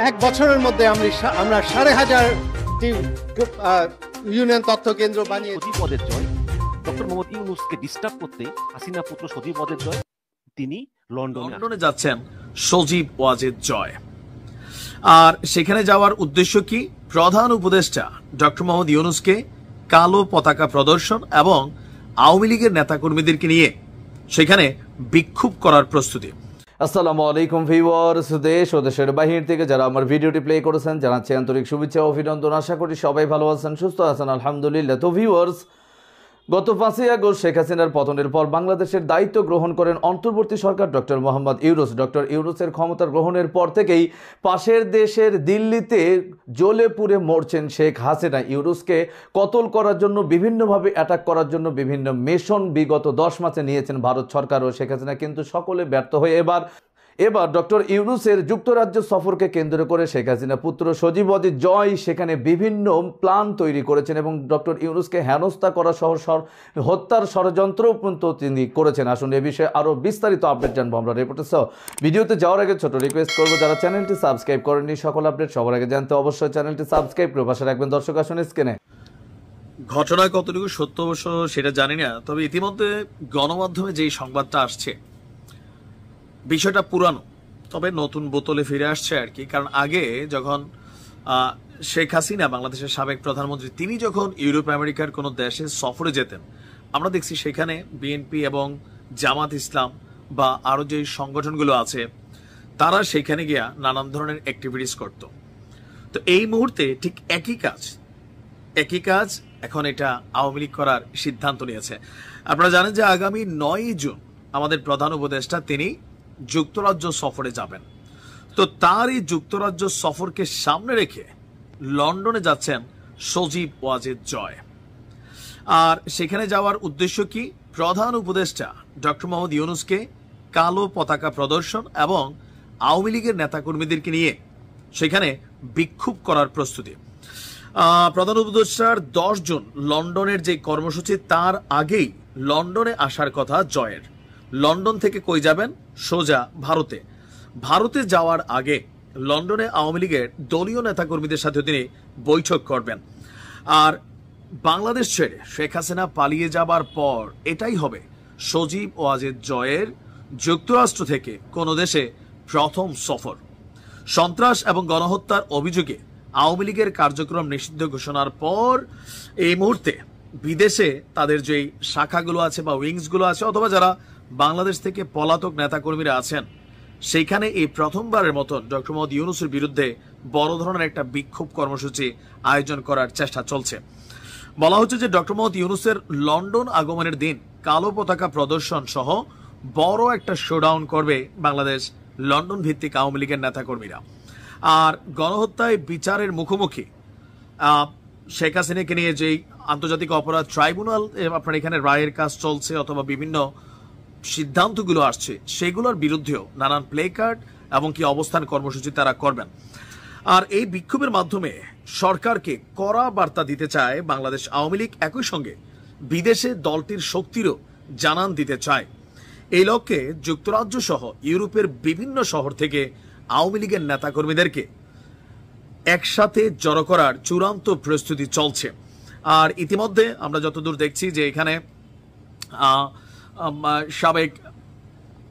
এক বছরের মধ্যে আমরা ১৫০০টি ইউনিয়ন তথ্য কেন্দ্র বানিয়ে সজীব জয় ডক্টর মোহাম্মদ ইউনূসকে ডিস্টার্ব করতে হাসিনা পুত্র সজীব জয় তিনি লন্ডনে যাচ্ছেন সজীব ওয়াজেদ জয়। আর সেখানে যাওয়ার উদ্দেশ্য কি? প্রধান উপদেষ্টা ডক্টর মোহাম্মদ ইউনূসকে কালো পতাকা প্রদর্শন এবং আওয়ামী লীগের নেতাকর্মীদেরকে নিয়ে সেখানে বিক্ষোভ করার প্রস্তুতি। আসসালামু আলাইকুম ভিউয়ার্স, দেশ ও দেশের বাহির থেকে যারা আমার ভিডিওটি প্লে করেছেন জানাচ্ছি আন্তরিক শুভেচ্ছা ও অভিনন্দন। আশা করি সবাই ভালো আছেন, সুস্থ আছেন, আলহামদুলিল্লাহ। তো ভিউয়ার্স, গত 5ই আগস্ট শেখ হাসিনার পতনের পর বাংলাদেশের দায়িত্ব গ্রহণ করেন অন্তর্বর্তী সরকার ডক্টর মোহাম্মদ ইউনূস। ডক্টর ইউনূসের ক্ষমতা গ্রহণের পর থেকেই পাশের দেশের দিল্লিতে জ্বলে পুড়ে মরছেন শেখ হাসিনা। ইউনূসকে কতল করার জন্য, বিভিন্নভাবে অ্যাটাক করার জন্য বিভিন্ন মিশন বিগত 10 মাসে নিয়েছেন ভারত সরকার ও শেখ হাসিনা, কিন্তু সকলে ব্যর্থ হয়ে এবার ডক্টর ইউনূসের যুক্তরাজ্য সফরকে কেন্দ্র করে শেখ হাসিনা পুত্র সজীব ওয়াজেদ জয় সেখানে বিভিন্ন প্ল্যান তৈরি করেছেন এবং ডক্টর ইউনূসকে হেনস্থা করা সহ হত্যার ষড়যন্ত্র পর্যন্ত তিনি করেছেন। আসুন এ বিষয়ে আরও বিস্তারিত আপডেট জানবো আমরা রিপোর্টার সহ। ভিডিওতে যাওয়ার আগে ছোট রিকোয়েস্ট করবো, যারা চ্যানেলটি সাবস্ক্রাইব করেননি সকল আপডেট সবার আগে জানতে অবশ্যই চ্যানেলটি সাবস্ক্রাইব করে পাশে রাখবেন। দর্শক আসুন স্ক্রিনে। ঘটনা কতটুকু সত্য অবশ্য সেটা জানি না, তবে ইতিমধ্যে গণমাধ্যমে যেই সংবাদটা আসছে বিষয়টা পুরানো, তবে নতুন বোতলে ফিরে আসছে আর কি। কারণ আগে যখন শেখ হাসিনা বাংলাদেশের সাবেক প্রধানমন্ত্রী তিনি যখন ইউরোপ আমেরিকার কোনো দেশে সফরে যেতেন, আমরা দেখছি সেখানে বিএনপি এবং জামাত ইসলাম বা আরো যে সংগঠনগুলো আছে তারা সেখানে গিয়া নানান ধরনের অ্যাক্টিভিটিস করত। তো এই মুহূর্তে ঠিক একই কাজ এখন এটা আওয়ামী লীগ করার সিদ্ধান্ত নিয়েছে। আপনারা জানেন যে আগামী 9ই জুন আমাদের প্রধান উপদেষ্টা তিনি যুক্তরাজ্য সফরে যাবেন। তো তার এই যুক্তরাজ্য সফরকে সামনে রেখে লন্ডনে যাচ্ছেন সজীব ওয়াজেদ জয়। আর সেখানে যাওয়ার উদ্দেশ্য কি? প্রধান উপদেষ্টা ডক্টর মোহাম্মদ ইউনূসকে কালো পতাকা প্রদর্শন এবং আওয়ামী লীগের নেতাকর্মীদেরকে নিয়ে সেখানে বিক্ষোভ করার প্রস্তুতি। প্রধান উপদেষ্টার 10 জুন লন্ডনের যে কর্মসূচি তার আগেই লন্ডনে আসার কথা জয়ের। লন্ডন থেকে কই যাবেন? সোজা ভারতে যাওয়ার আগে লন্ডনে আওয়ামী লীগের দলীয় নেতাকর্মীদের সাথে তিনি বৈঠক করবেন। আর বাংলাদেশ ছেড়ে শেখ হাসিনা পালিয়ে যাবার পর এটাই হবে সজীব ওয়াজেদ জয়ের যুক্তরাষ্ট্র থেকে কোন দেশে প্রথম সফর। সন্ত্রাস এবং গণহত্যার অভিযোগে আওয়ামী লীগের কার্যক্রম নিষিদ্ধ ঘোষণার পর এই মুহূর্তে বিদেশে তাদের যেই শাখাগুলো আছে বা উইংসগুলো আছে অথবা যারা বাংলাদেশ থেকে পলাতক নেতাকর্মীরা আছেন সেইখানে এই প্রথমবারের মতন ডক্টর মোহাম্মদ ইউনূসের বিরুদ্ধে বড় ধরনের একটা বিক্ষোভ কর্মসূচি আয়োজন করার চেষ্টা চলছে। বলা হচ্ছে যে ডক্টর মোহাম্মদ ইউনূসের লন্ডন আগমনের দিন কালো পতাকা প্রদর্শন সহ বড় একটা শোডাউন করবে বাংলাদেশ লন্ডন ভিত্তিক আওয়ামী লীগের নেতাকর্মীরা। আর গণহত্যায় বিচারের মুখোমুখি শেখ হাসিনাকে নিয়ে যেই আন্তর্জাতিক অপরাধ ট্রাইব্যুনাল আপনার এখানে রায়ের কাজ চলছে অথবা বিভিন্ন সিদ্ধান্তগুলো আসছে সেগুলোর বিরুদ্ধেও নানান প্লে কার্ড এবং কি অবস্থান কর্মসূচি তারা করবেন। আর এই বিক্ষোভের মাধ্যমে সরকারকে কড়া বার্তা দিতে চায় বাংলাদেশ আওয়ামী লীগ, একই সঙ্গে বিদেশে দলটির শক্তিরও জানান দিতে চায়। এই লক্ষ্যে যুক্তরাজ্য সহ ইউরোপের বিভিন্ন শহর থেকে আওয়ামী লীগের নেতাকর্মীদেরকে একসাথে জড়ো করার চূড়ান্ত প্রস্তুতি চলছে। আর ইতিমধ্যে আমরা যতদূর দেখছি যে এখানে সাবেক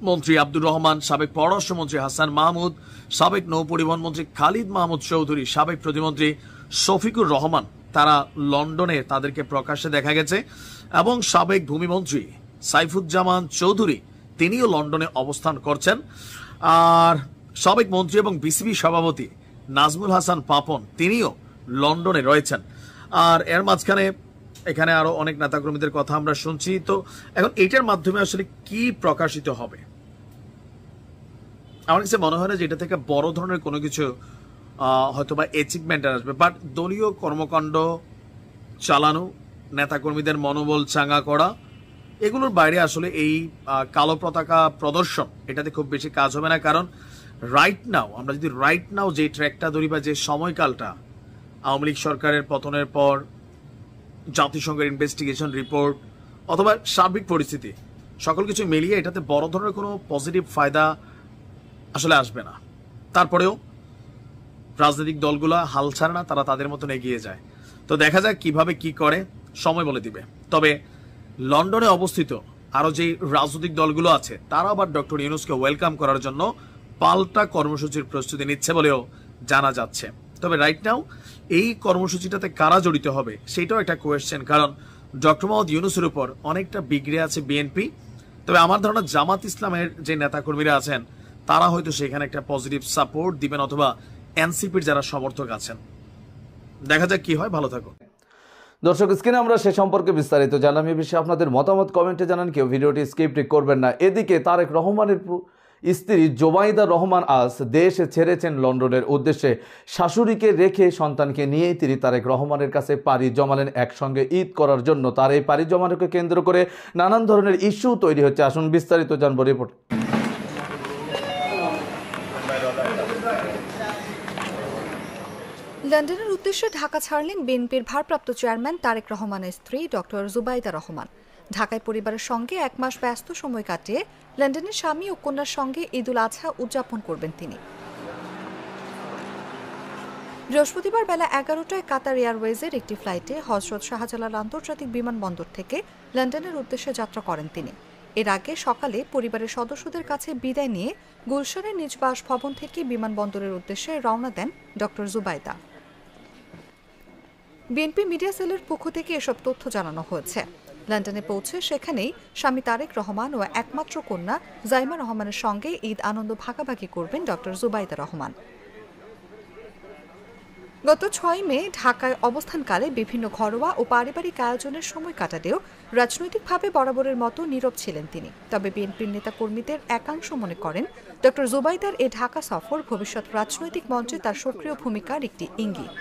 মন্ত্রী আব্দুর রহমান, সাবেক পররাষ্ট্রমন্ত্রী হাসান মাহমুদ, সাবেক নৌ পরিবহন মন্ত্রী খালিদ মাহমুদ চৌধুরী, সাবেক প্রতিমন্ত্রী শফিকুর রহমান তারা লন্ডনে তাদেরকে প্রকাশ্যে দেখা গেছে এবং সাবেক ভূমিমন্ত্রী সাইফুজ্জামান চৌধুরী তিনিও লন্ডনে অবস্থান করছেন। আর সাবেক মন্ত্রী এবং বিসিবি সভাপতি নাজমুল হাসান পাপন তিনিও লন্ডনে রয়েছেন। আর এর মাঝখানে এখানে আরো অনেক নেতাকর্মীদের কথা আমরা শুনছি। তো এখন এটার মাধ্যমে আসলে কি প্রকাশিত হবে আমার কাছে মনে হয় না যে এটা থেকে বড় ধরনের কোনো কিছু হয়তো বা অ্যাচিভমেন্ট আসবে, বাট দলীয় কর্মকাণ্ড চালানো, নেতাকর্মীদের মনোবল চাঙ্গা করা, এগুলোর বাইরে আসলে এই কালো পতাকা প্রদর্শন এটাতে খুব বেশি কাজ হবে না। কারণ আমরা যদি রাইট নাও যে ট্র্যাকটা ধরি বা যে সময়কালটা আওয়ামী লীগ সরকারের পতনের পর জাতিসংঘের ইনভেস্টিগেশন রিপোর্ট অথবা সার্বিক পরিস্থিতি সকল কিছু মিলিয়ে এটাতে বড় ধরনের কোনো পজিটিভ ফায়দা আসলে আসবে না। তারপরেও রাজনৈতিক দলগুলো হাল ছাড়ে না, তারা তাদের মতন এগিয়ে যায়। তো দেখা যাক কিভাবে কি করে, সময় বলে দিবে। তবে লন্ডনে অবস্থিত আরো যে রাজনৈতিক দলগুলো আছে তারা আবার ডক্টর ইউনূসকে ওয়েলকাম করার জন্য পাল্টা কর্মসূচির প্রস্তুতি নিচ্ছে বলেও জানা যাচ্ছে। তবে রাইট নাও এই কর্মসূচিটাতে কারা জড়িত হবে সেটাও একটা কোয়েশ্চেন, কারণ ডক্টর মোহাম্মদ ইউনূসের উপর অনেকটা বিগড়ে আছে বিএনপি। তবে আমার ধারণা জামাত ইসলামের যে নেতাকর্মীরা আছেন তারা হয়তো সেখানে একটা পজিটিভ সাপোর্ট দিবেন, অথবা এনসিপির যারা সমর্থক আছেন। দেখা যাক কি হয়, ভালো থাকো। দর্শক, স্ক্রিনে আমরা সে সম্পর্কে বিস্তারিত জানলাম। এ বিষয়ে আপনাদের মতামত কমেন্টে জানান, কেউ ভিডিওটি স্কিপ করবেন না। এদিকে তারেক রহমানের স্ত্রী জোবাইদা রহমান আজ দেশ ছেড়েছেন লন্ডনের উদ্দেশ্যে। শাশুড়িকে রেখে সন্তানকে নিয়েই তিনি তারেক রহমানের কাছে পাড়ি জমালেন একসঙ্গে ঈদ করার জন্য। তার এই পাড়ি জমানোকে কেন্দ্র করে নানান ধরনের ইস্যু তৈরি হচ্ছে। আসুন বিস্তারিত জানবো রিপোর্ট। লন্ডনের উদ্দেশ্যে ঢাকা ছাড়লেন বিএনপির ভারপ্রাপ্ত চেয়ারম্যান তারেক রহমানের স্ত্রী ডক্টর জুবাইদা রহমান। ঢাকায় পরিবারের সঙ্গে 1 মাস ব্যস্ত সময় কাটিয়ে লন্ডনের স্বামী ও কন্যার সঙ্গে ঈদুল আজহা উদযাপন করবেন তিনি। বৃহস্পতিবার বেলা 11টায় কাতার এয়ারওয়েজের একটি ফ্লাইটে হজরত শাহজালাল আন্তর্জাতিক বিমানবন্দর থেকে লন্ডনের উদ্দেশ্যে যাত্রা করেন তিনি। এর আগে সকালে পরিবারের সদস্যদের কাছে বিদায় নিয়ে গুলশানের নিজ বাসভবন থেকে বিমানবন্দরের উদ্দেশ্যে রওনা দেন ডক্টর জুবাইদা। বিএনপি মিডিয়া সেলের পক্ষ থেকে এসব তথ্য জানানো হয়েছে। লন্ডনে পৌঁছে সেখানেই স্বামী তারেক রহমান ও একমাত্র কন্যা জাইমা রহমানের সঙ্গে ঈদ আনন্দ ভাগাভাগি করবেন ডক্টর জুবাইদা রহমান। গত 6 মে ঢাকায় অবস্থানকালে বিভিন্ন ঘরোয়া ও পারিবারিক আয়োজনের সময় কাটালেও রাজনৈতিকভাবে বরাবরের মতো নীরব ছিলেন তিনি। তবে বিএনপির নেতাকর্মীদের একাংশ মনে করেন ডক্টর জুবাইদার এই ঢাকা সফর ভবিষ্যৎ রাজনৈতিক মঞ্চে তার সক্রিয় ভূমিকার একটি ইঙ্গিত।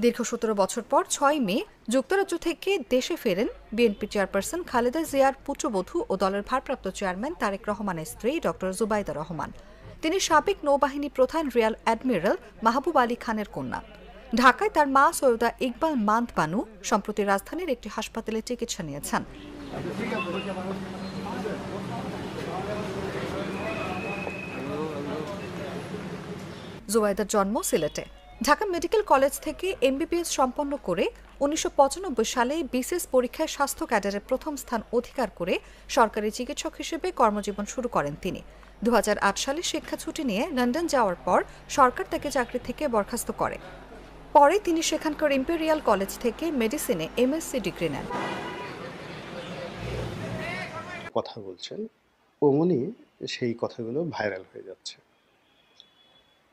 দীর্ঘ 17 বছর পর 6 মে যুক্তরাজ্য থেকে দেশে ফেরেন বিএনপি চেয়ারপারসন খালেদা জিয়ার পুত্রবধূ ও দলের ভারপ্রাপ্ত চেয়ারম্যান তারেক রহমানের স্ত্রী ডক্টর জুবাইদা রহমান। তিনি সাবেক নৌবাহিনী প্রধান রিয়াল অ্যাডমিরাল মাহবুব আলী খানের কন্যা। ঢাকায় তার মা সৈয়দা ইকবাল মান্দ বানু সম্প্রতি রাজধানীর একটি হাসপাতালে চিকিৎসা নিয়েছেন। জুবাইদার জন্ম সিলেটে। ঢাকা মেডিকেল কলেজ থেকে এমবিবিএস সম্পন্ন করে 1995 সালে বিসিএস পরীক্ষায় স্বাস্থ্য ক্যাডারে প্রথম স্থান অধিকার করে সরকারি চিকিৎসক হিসেবে কর্মজীবন শুরু করেন তিনি। 2008 সালে শিক্ষা ছুটি নিয়ে লন্ডন যাওয়ার পর সরকার তাকে চাকরি থেকে বরখাস্ত করে। পরে তিনি সেখানকার ইম্পেরিয়াল কলেজ থেকে মেডিসিনে এমএসসি ডিগ্রি নেন। কথা বলছেন অমনি সেই কথাগুলো ভাইরাল হয়ে যাচ্ছে।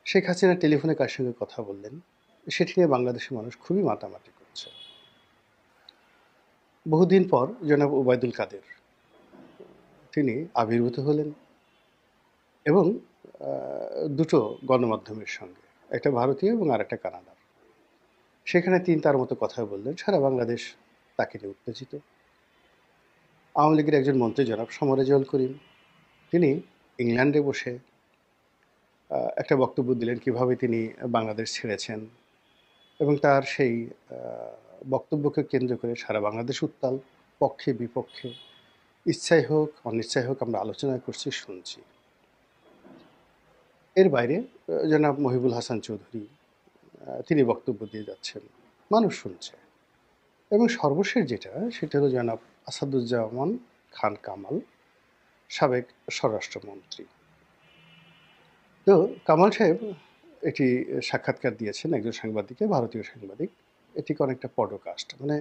শেখ হাসিনা টেলিফোনে কার সঙ্গে কথা বললেন সেটি নিয়ে বাংলাদেশের মানুষ খুবই মাতামাতি করছে। বহুদিন পর জনাব ওবায়দুল কাদের তিনি আবির্ভূত হলেন এবং দুটো গণমাধ্যমের সঙ্গে, একটা ভারতীয় এবং আর একটা কানাডার। সেখানে তিনি তার মতো কথা বললেন, সারা বাংলাদেশ তাকে নিয়ে উত্তেজিত। আওয়ামী লীগের একজন মন্ত্রী জনাব সমরেজল করিম তিনি ইংল্যান্ডে বসে একটা বক্তব্য দিলেন কিভাবে তিনি বাংলাদেশ ছেড়েছেন, এবং তার সেই বক্তব্যকে কেন্দ্র করে সারা বাংলাদেশ উত্তাল, পক্ষে বিপক্ষে, ইচ্ছাই হোক অনিচ্ছাই হোক আমরা আলোচনা করছি, শুনছি। এর বাইরে জনাব মহিবুল হাসান চৌধুরী তিনি বক্তব্য দিয়ে যাচ্ছেন, মানুষ শুনছে। এবং সর্বশেষ যেটা সেটা হলো জনাব আসাদুজ্জামান খান কামাল, সাবেক স্বরাষ্ট্রমন্ত্রী। তো কামাল সাহেব এটি সাক্ষাৎকার দিয়েছেন একজন সাংবাদিককে, ভারতীয় সাংবাদিক। এটিকে অনেকটা পডকাস্ট, মানে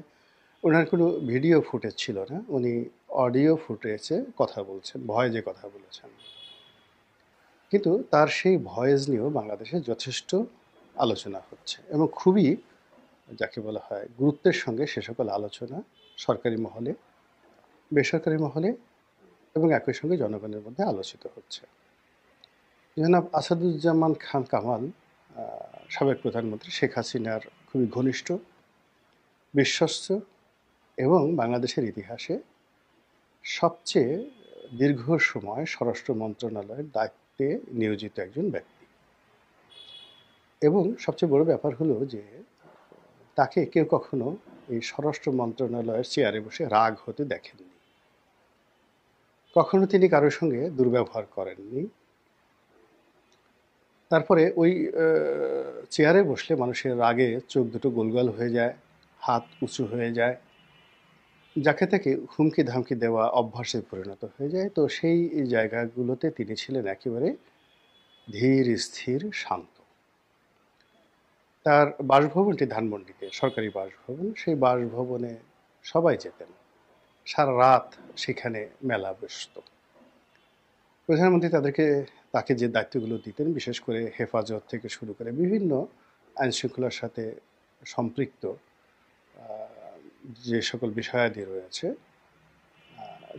ওনার কোনো ভিডিও ফুটেজ ছিল না, উনি অডিও ফুটেজে কথা বলছেন, ভয়েসে কথা বলেছেন। কিন্তু তার সেই ভয়েস নিয়েও বাংলাদেশে যথেষ্ট আলোচনা হচ্ছে এবং খুবই যাকে বলা হয় গুরুত্বের সঙ্গে সে সকল আলোচনা সরকারি মহলে, বেসরকারি মহলে এবং একই সঙ্গে জনগণের মধ্যে আলোচিত হচ্ছে। জনাব আসাদুজ্জামান খান কামাল সাবেক প্রধানমন্ত্রী শেখ হাসিনার খুবই ঘনিষ্ঠ, বিশ্বস্ত এবং বাংলাদেশের ইতিহাসে সবচেয়ে দীর্ঘ সময় স্বরাষ্ট্র মন্ত্রণালয়ের দায়িত্বে নিয়োজিত একজন ব্যক্তি। এবং সবচেয়ে বড় ব্যাপার হলো যে তাকে কেউ কখনো এই স্বরাষ্ট্র মন্ত্রণালয়ের চেয়ারে বসে রাগ হতে দেখেননি। কখনো তিনি কারোর সঙ্গে দুর্ব্যবহার করেননি। তারপরে ওই চেয়ারে বসলে মানুষের রাগে চোখ দুটো গোলগাল হয়ে যায়, হাত উঁচু হয়ে যায়, যাকে তাকে হুমকি ধামকি দেওয়া অভ্যাসে পরিণত হয়ে যায়। তো সেই জায়গাগুলোতে তিনি ছিলেন একেবারে ধীর স্থির শান্ত। তার বাসভবনটি ধানমন্ডিতে, সরকারি বাসভবন। সেই বাসভবনে সবাই যেতেন, সারা রাত সেখানে মেলা বসত। প্রধানমন্ত্রী তাকে যে দায়িত্বগুলো দিতেন, বিশেষ করে হেফাজত থেকে শুরু করে বিভিন্ন আইনশৃঙ্খলার সাথে সম্পৃক্ত যে সকল বিষয়াদি রয়েছে,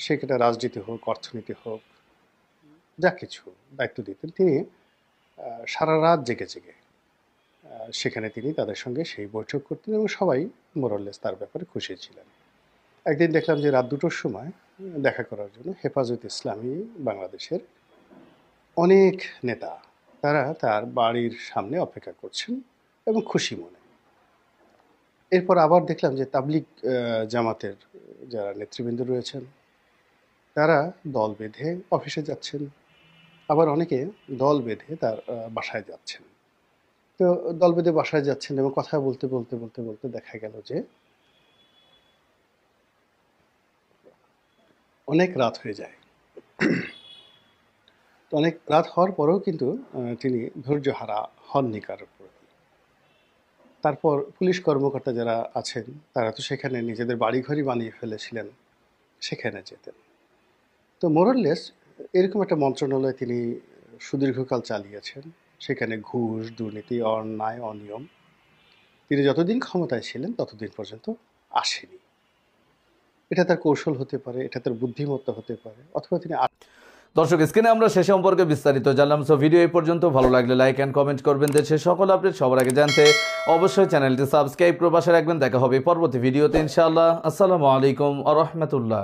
সেটা রাজনীতি হোক, অর্থনীতি হোক, যা কিছু দায়িত্ব দিতেন, তিনি সারা রাত জেগে জেগে সেখানে তিনি তাদের সঙ্গে সেই বৈঠক করতেন এবং সবাই মোরলেস তার ব্যাপারে খুশি ছিলেন। একদিন দেখলাম যে রাত 2টোর সময় দেখা করার জন্য হেফাজত ইসলামী বাংলাদেশের অনেক নেতা তারা তার বাড়ির সামনে অপেক্ষা করছেন এবং খুশি মনে। এরপর আবার দেখলাম যে তাবলিগ জামাতের যারা নেতৃবৃন্দ রয়েছেন তারা দল বেঁধে অফিসে যাচ্ছেন, আবার অনেকে দল বেঁধে তার বাসায় যাচ্ছেন। তো দল বেঁধে বাসায় যাচ্ছেন এবং কথা বলতে বলতে বলতে বলতে দেখা গেল যে অনেক রাত হয়ে যায়। অনেক রাত হওয়ার পরেও কিন্তু তিনি ধৈর্যহারা হননি কারোর প্রতি। তারপর পুলিশ কর্মকর্তা যারা আছেন তারা তো সেখানে নিজেদের বাড়িঘরই বানিয়ে ফেলেছিলেন, সেখানে যেতেন। তো মোরলেস এরকম একটা মন্ত্রণালয় তিনি সুদীর্ঘকাল চালিয়েছেন। সেখানে ঘুষ, দুর্নীতি, অন্যায়, অনিয়ম তিনি যতদিন ক্ষমতায় ছিলেন ততদিন পর্যন্ত আসেনি। এটা তার কৌশল হতে পারে, এটা তার বুদ্ধিমত্তা হতে পারে, অথবা তিনি দর্শক, স্ক্রিনে আমরা সে সম্পর্কে বিস্তারিত জানলাম। সো ভিডিও এই পর্যন্ত। ভালো লাগলে লাইক অ্যান্ড কমেন্ট করবেন। দেশের সকল আপডেট সবার আগে জানতে অবশ্যই চ্যানেলটি সাবস্ক্রাইব করে পাশে রাখবেন। দেখা হবে পরবর্তী ভিডিওতে ইনশাআল্লাহ। আসসালামু আলাইকুম ওয়া রাহমাতুল্লাহ।